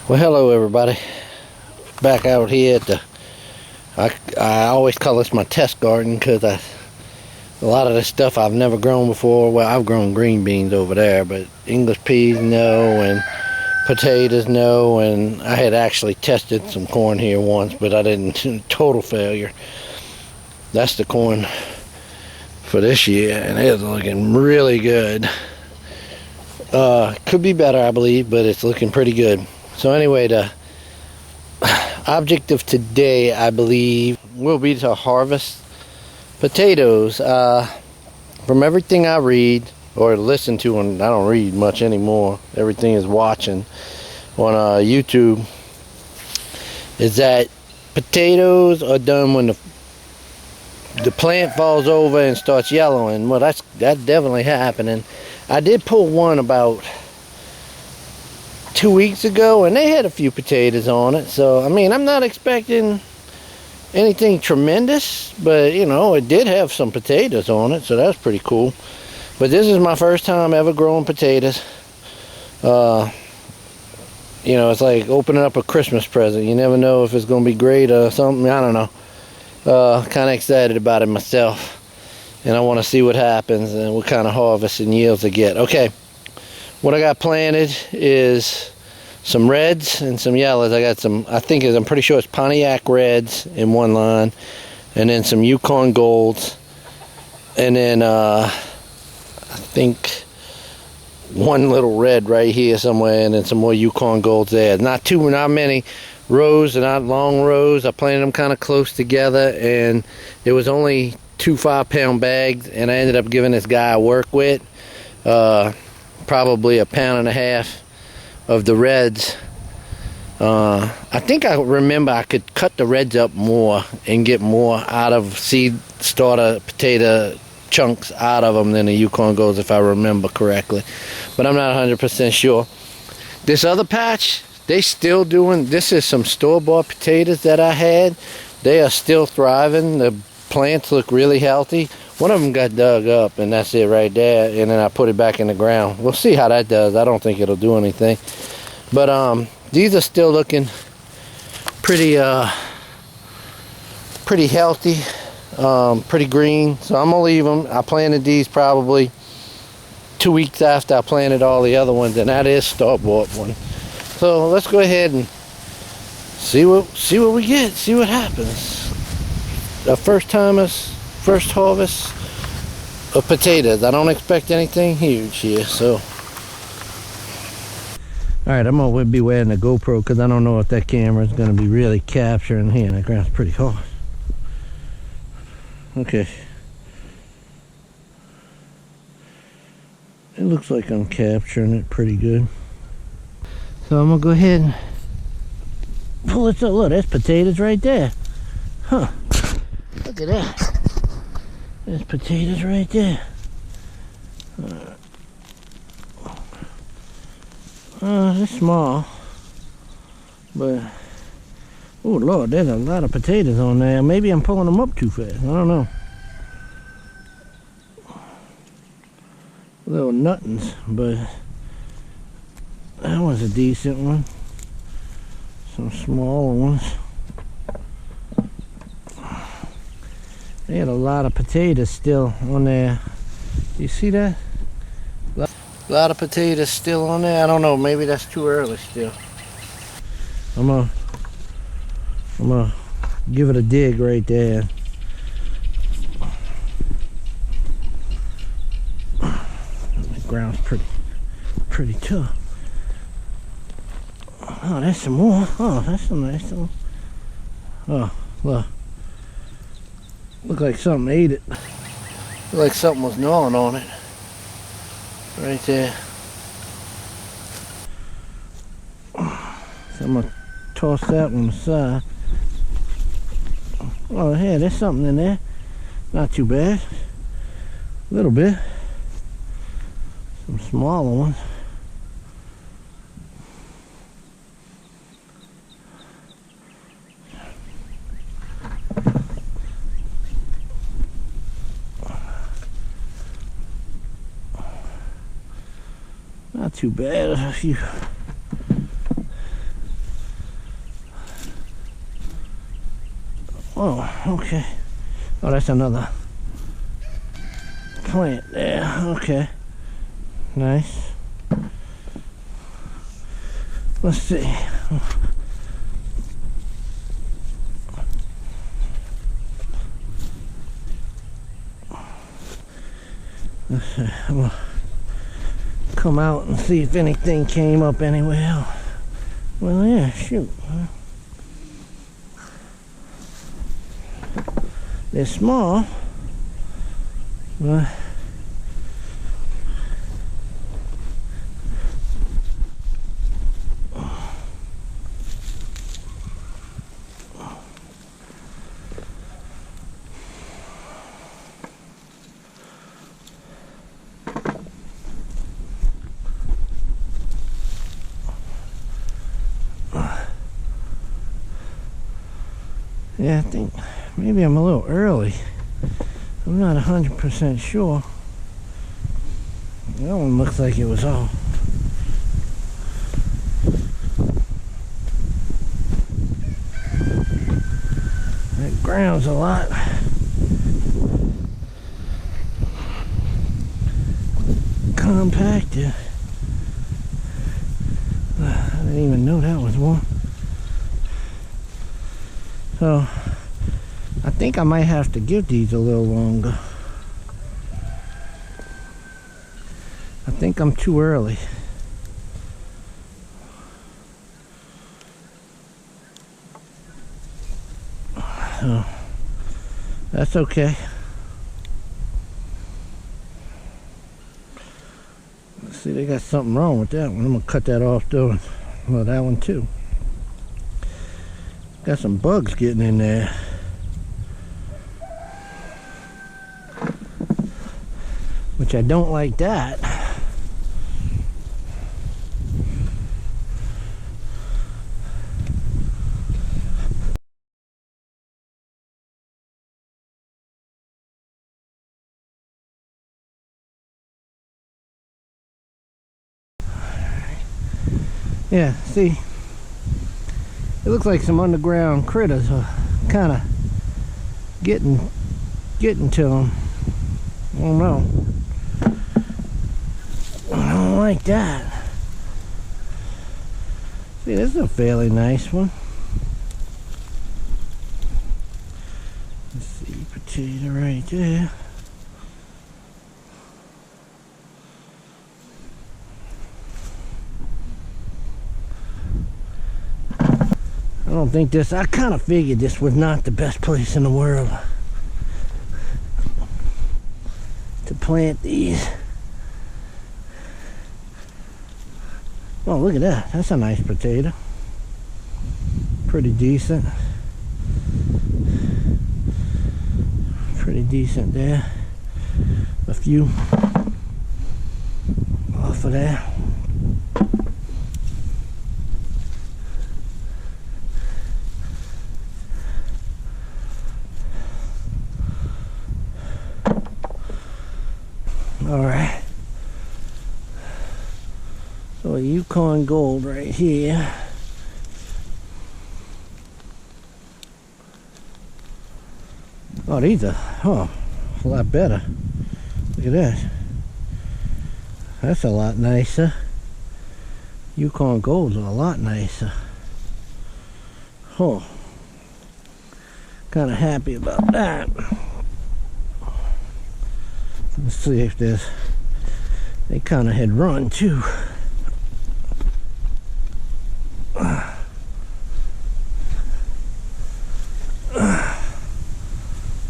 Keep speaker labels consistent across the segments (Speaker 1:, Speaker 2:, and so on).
Speaker 1: Well, hello everybody. Back out here at the, I always call this my test garden because a lot of this stuff I've never grown before. Well, I've grown green beans over there, but English peas, no, and potatoes, no, and I had actually tested some corn here once, but I didn't, total failure. That's the corn for this year, and it's looking really good. Could be better, I believe, but it's looking pretty good. So anyway, the object of today, I believe, will be to harvest potatoes. From everything I read or listen to, and I don't read much anymore, everything is watching on YouTube, is that potatoes are done when the plant falls over and starts yellowing. Well, that's definitely happening. I did pull one about 2 weeks ago, and they had a few potatoes on it. So I mean, I'm not expecting anything tremendous, but you know, it did have some potatoes on it, so that's pretty cool. But this is my first time ever growing potatoes. You know, it's like opening up a Christmas present. You never know if it's gonna be great or something. I don't know. Kind of excited about it myself, and I want to see what happens and what kind of harvest and yields I get. Okay, what I got planted is some reds and some yellows. I got some, I'm pretty sure it's Pontiac reds in one line, and then some Yukon golds, and then I think one little red right here somewhere, and then some more Yukon golds there. Not many rows, and not long rows. I planted them kind of close together, and it was only 2 5-pound bags, and I ended up giving this guy I work with probably 1.5 pounds of the reds. I think I remember I could cut the reds up more and get more out of seed starter potato chunks out of them than the Yukon golds, if I remember correctly, but I'm not 100% sure. This other patch, they still doing, this is some store-bought potatoes that I had. They are still thriving. The plants look really healthy. One of them got dug up, and that's it right there, and then I put it back in the ground. We'll see how that does. I don't think it'll do anything, but these are still looking pretty healthy, pretty green, so I'm gonna leave them. I planted these probably 2 weeks after I planted all the other ones, and that is store-bought one. So let's go ahead and see what we get, see what happens. The first harvest of potatoes. I don't expect anything huge here, so. Alright, I'm gonna be wearing the GoPro because I don't know if that camera is gonna be really capturing here, and the ground's pretty hard. Okay. It looks like I'm capturing it pretty good. So I'm gonna go ahead and pull this up. Look, there's potatoes right there. Huh. Look at that. There's potatoes right there. They're small, but oh Lord, there's a lot of potatoes on there. Maybe I'm pulling them up too fast. I don't know. Little nuttings, but that was a decent one. Some smaller ones. They had a lot of potatoes still on there. You see that? A lot of potatoes still on there. I don't know, maybe that's too early still. I'm gonna give it a dig right there. The ground's pretty tough. Oh, there's some more. Oh, that's some nice one. Oh, look. Look like something ate it. Look like something was gnawing on it. Right there. So I'm gonna toss that one aside. Oh, hey, there's something in there. Not too bad. A little bit. Some smaller ones. Not too bad. Oh, okay. Oh, that's another plant there. Okay. Nice. Let's see. Let's see. I'm gonna come out and see if anything came up anywhere. Well, yeah, shoot. They're small, but yeah, I think maybe I'm a little early. I'm not 100% sure. That one looks like it was all. That ground's a lot compacted. I didn't even know that was one. So I think I might have to give these a little longer. I think I'm too early. So that's okay. Let's see, they got something wrong with that one. I'm gonna cut that off though. Well, that one too. Got some bugs getting in there. Which I don't like that. Yeah, see, it looks like some underground critters are kind of getting to them. I don't know. I don't like that. See, this is a fairly nice one. Let's see, potato right there. I don't think this, I kind of figured this was not the best place in the world to plant these. Oh, look at that. That's a nice potato. Pretty decent. Pretty decent there. A few off of there. All right. So a Yukon Gold right here. Oh, these are, oh, a lot better. Look at that. That's a lot nicer. Yukon Golds are a lot nicer. Oh, kind of happy about that. Let's see if there's, they kind of had run too.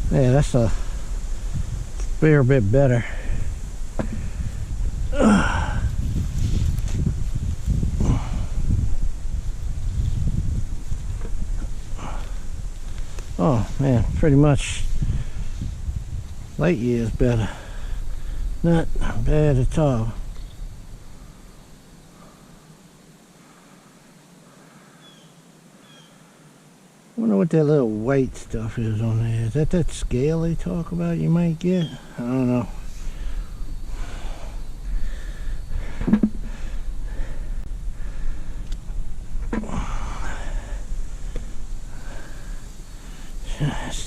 Speaker 1: Yeah, that's a fair bit better. Oh man, pretty much light years better. Not bad at all. I wonder what that little white stuff is on there. Is that that scale they talk about you might get? I don't know.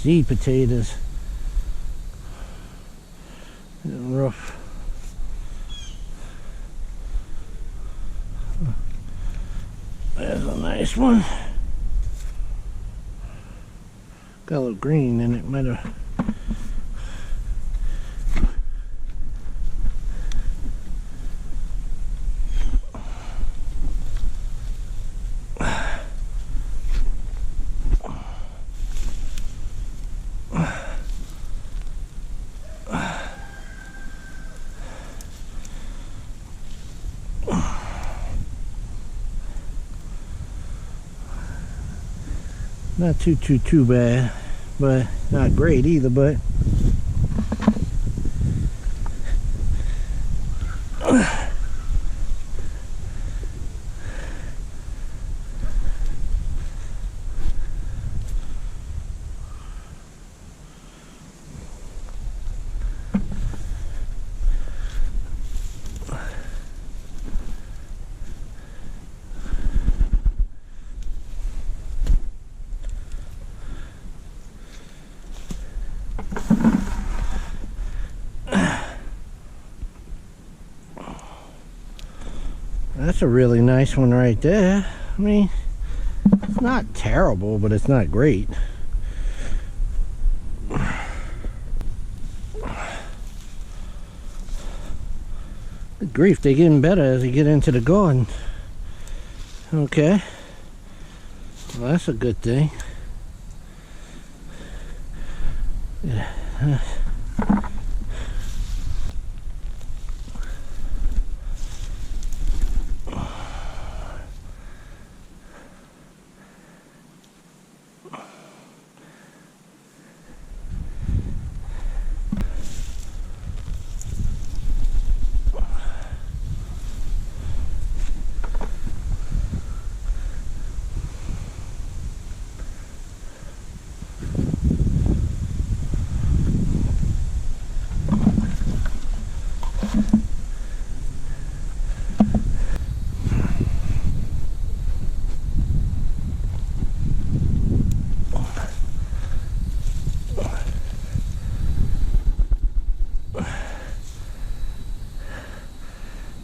Speaker 1: seed potatoes. Rough. There's a nice one. Got a little green in it, might have. Not too bad, but not great either, but that's a really nice one right there. I mean, it's not terrible, but it's not great. Good grief, they're getting better as you get into the garden. Okay. Well, that's a good thing. Yeah.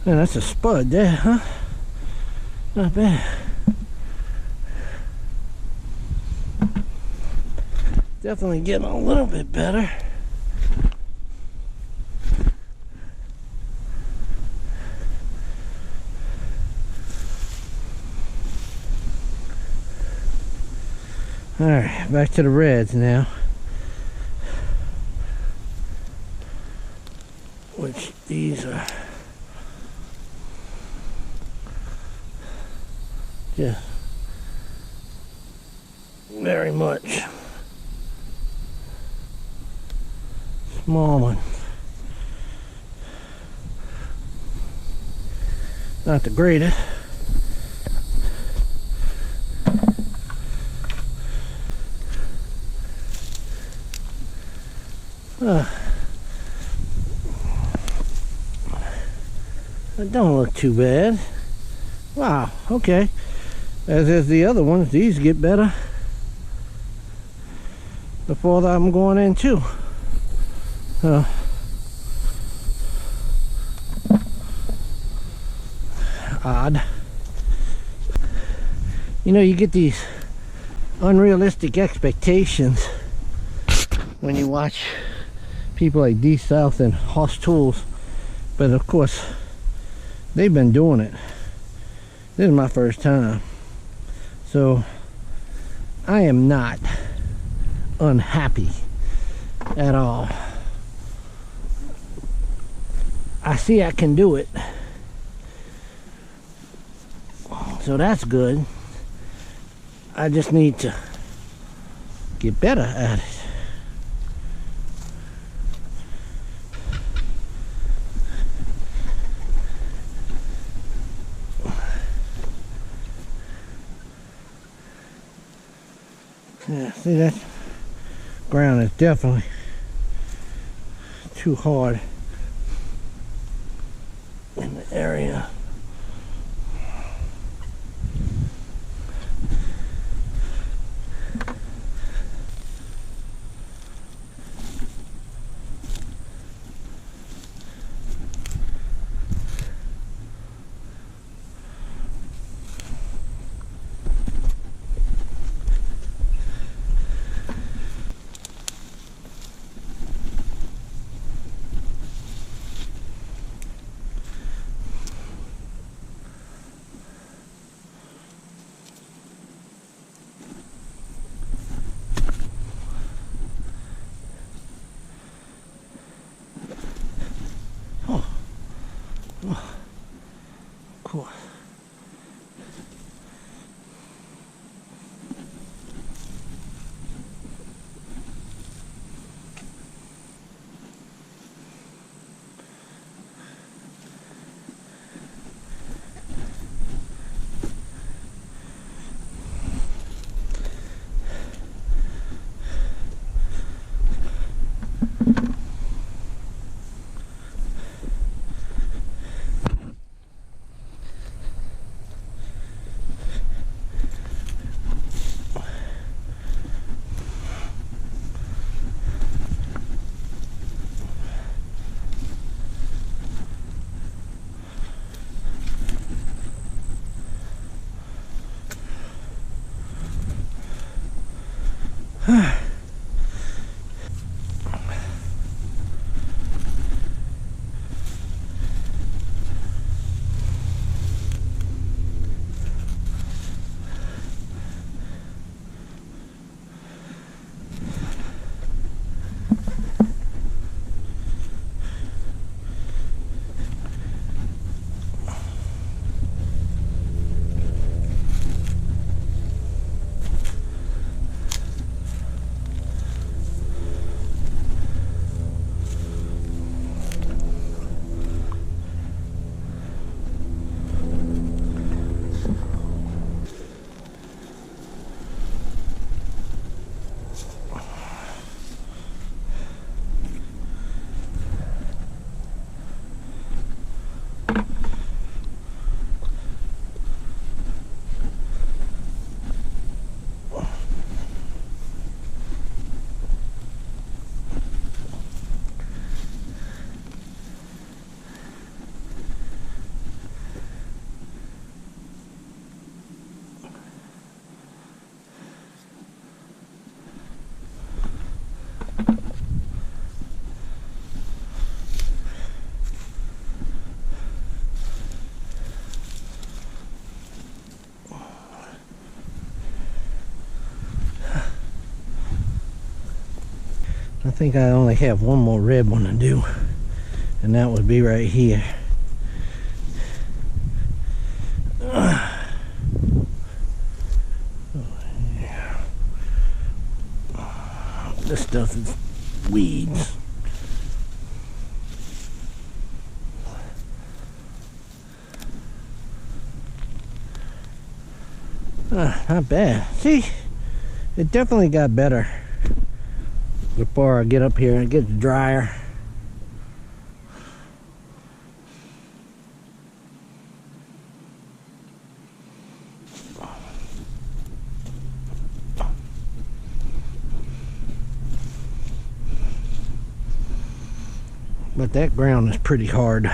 Speaker 1: Man, that's a spud there, huh? Not bad. Definitely getting a little bit better. Alright, back to the reds now. Which these are. Yeah, very much small one. Not the greatest. It don't look too bad. Wow, okay. As is the other ones, these get better before I'm going in too. Odd. You know, you get these unrealistic expectations when you watch people like D South and Hoss Tools, but of course they've been doing it. This is my first time. So I am not unhappy at all. I see I can do it. So that's good. I just need to get better at it. Yeah, see, that ground is definitely too hard in the area. think I only have one more red one to do, and that would be right here. This stuff is weeds. Not bad. See, it definitely got better before I get up here and it gets drier. But that ground is pretty hard.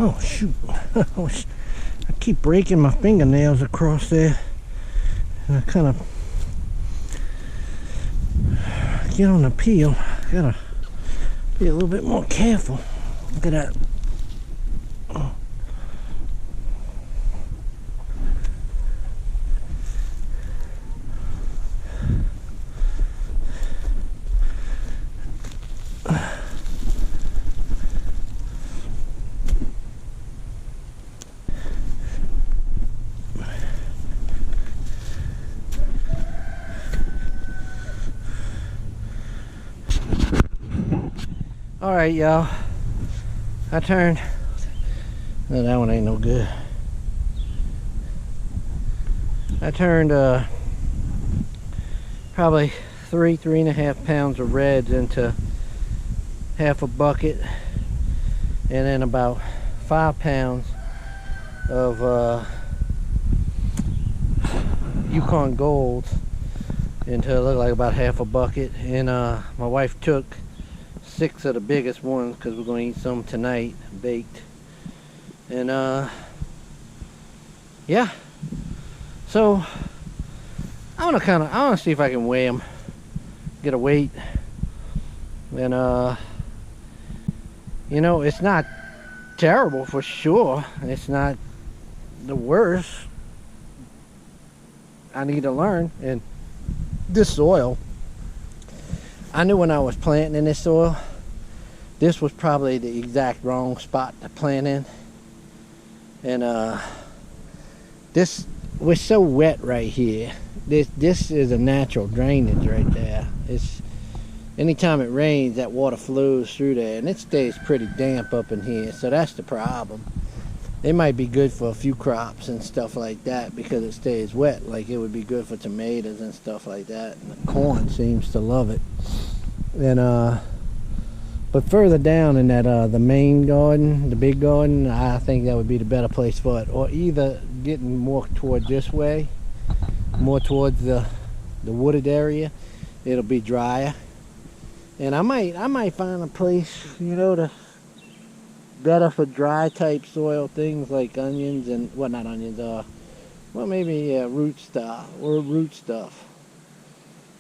Speaker 1: Oh shoot, I keep breaking my fingernails across there, and I kind of get on the peel. Gotta be a little bit more careful. Look at that. Alright, y'all. I turned. No, that one ain't no good. I turned probably 3.5 pounds of reds into half a bucket, and then about 5 pounds of Yukon Golds into it looked like about half a bucket. And my wife took 6 of the biggest ones because we're going to eat some tonight, baked. And yeah, so I want to see if I can weigh them, get a weight. And you know, it's not terrible for sure. It's not the worst. I need to learn. And this soil, I knew when I was planting in this soil, this was probably the exact wrong spot to plant in. And this was so wet right here. This is a natural drainage right there. It's anytime it rains, that water flows through there, and it stays pretty damp up in here. So that's the problem. It might be good for a few crops and stuff like that because it stays wet. Like it would be good for tomatoes and stuff like that. And the corn seems to love it. And but further down in that the main garden, the big garden, I think that would be the better place for it. Or either getting more toward this way, more towards the wooded area, it'll be drier. And I might find a place, you know, to better for dry type soil, things like onions and well, not onions, well, maybe root stuff.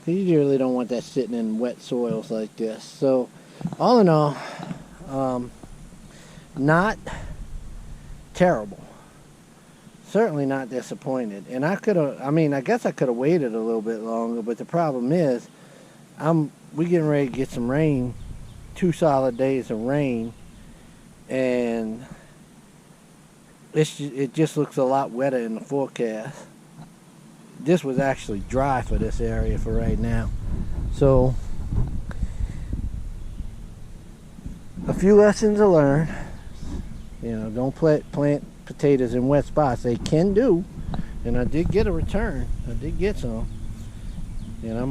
Speaker 1: You usually don't want that sitting in wet soils like this. So all in all, not terrible. Certainly not disappointed. And I guess I could have waited a little bit longer, but the problem is we getting ready to get some rain, 2 solid days of rain, and it just looks a lot wetter in the forecast. This was actually dry for this area for right now. So a few lessons to learn. You know, don't plant potatoes in wet spots. They can do, and I did get a return. I did get some, and I'm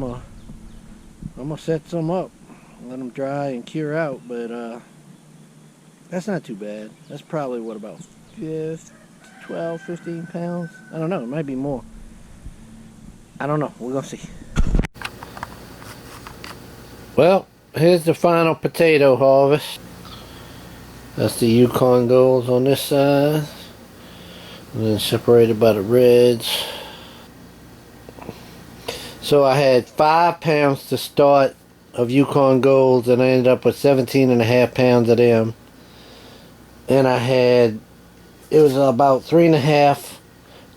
Speaker 1: gonna set some up, let them dry and cure out. But that's not too bad. That's probably what, about 12, 15 pounds. I don't know. It might be more. I don't know. We're gonna see. Well, here's the final potato harvest. That's the Yukon Golds on this side, and then separated by the reds. So I had 5 pounds to start of Yukon Golds, and I ended up with 17.5 pounds of them. And I had, it was about 3.5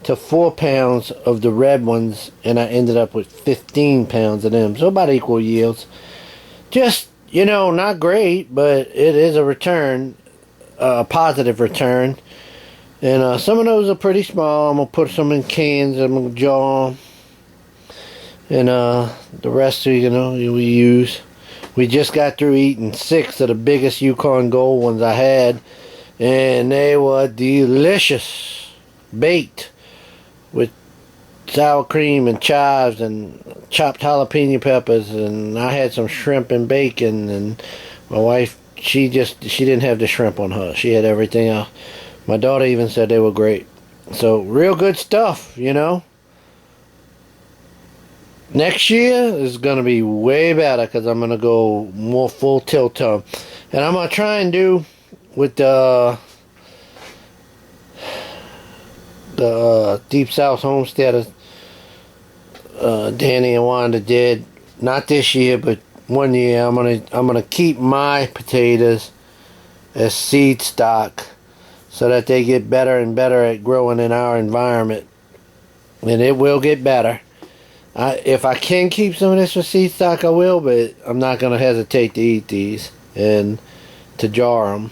Speaker 1: to 4 pounds of the red ones, and I ended up with 15 pounds of them. So about equal yields. Just, you know, not great, but it is a return, a positive return. And some of those are pretty small. I'm going to put some in cans. I'm going to jar them. And the rest, you know, we use. We just got through eating 6 of the biggest Yukon Gold ones I had. And they were delicious. Baked with sour cream and chives and chopped jalapeno peppers. And I had some shrimp and bacon. And my wife, she didn't have the shrimp on her. She had everything else. My daughter even said they were great. So real good stuff, you know. Next year is going to be way better because I'm going to go more full tilt on. And I'm going to try and do with the Deep South Homesteaders Danny and Wanda did. Not this year, but one year. I'm gonna keep my potatoes as seed stock so that they get better and better at growing in our environment. And it will get better. If I can keep some of this for seed stock, I will, but I'm not going to hesitate to eat these and to jar them.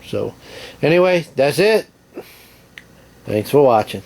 Speaker 1: So, anyway, that's it. Thanks for watching.